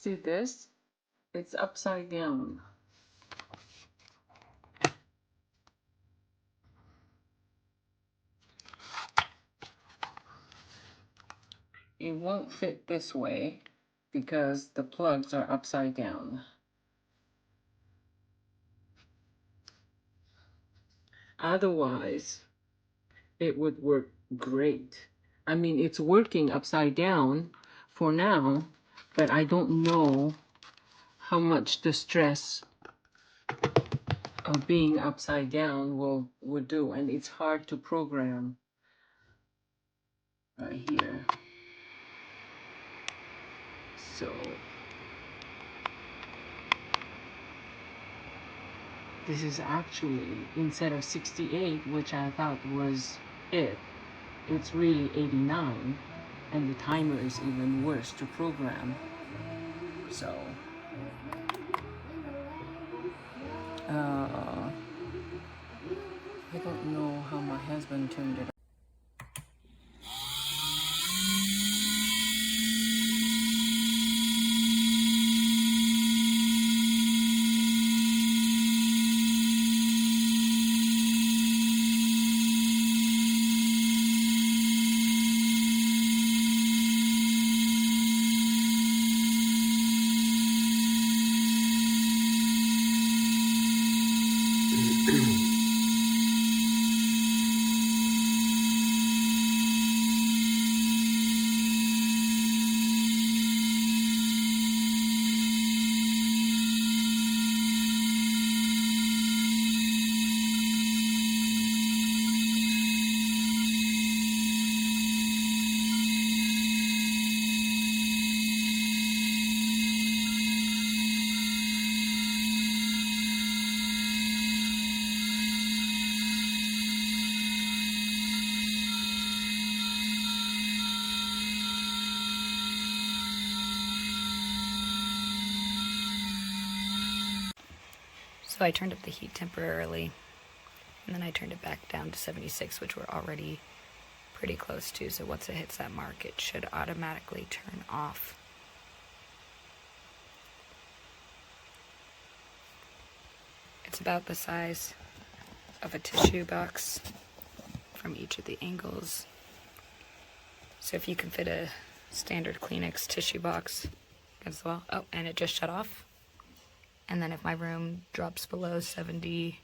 See this? It's upside down. It won't fit this way because the plugs are upside down. Otherwise, it would work great. I mean, it's working upside down for now, but I don't know how much the stress of being upside down would do, and it's hard to program right here. So this is actually, instead of 68, which I thought was it's really 89, and the timer is even worse to program. So I don't know how my husband turned it on. So I turned up the heat temporarily, and then I turned it back down to 76, which we're already pretty close to. So once it hits that mark, it should automatically turn off. It's about the size of a tissue box from each of the angles. So if you can fit a standard Kleenex tissue box as well. Oh, and it just shut off. And then if my room drops below 70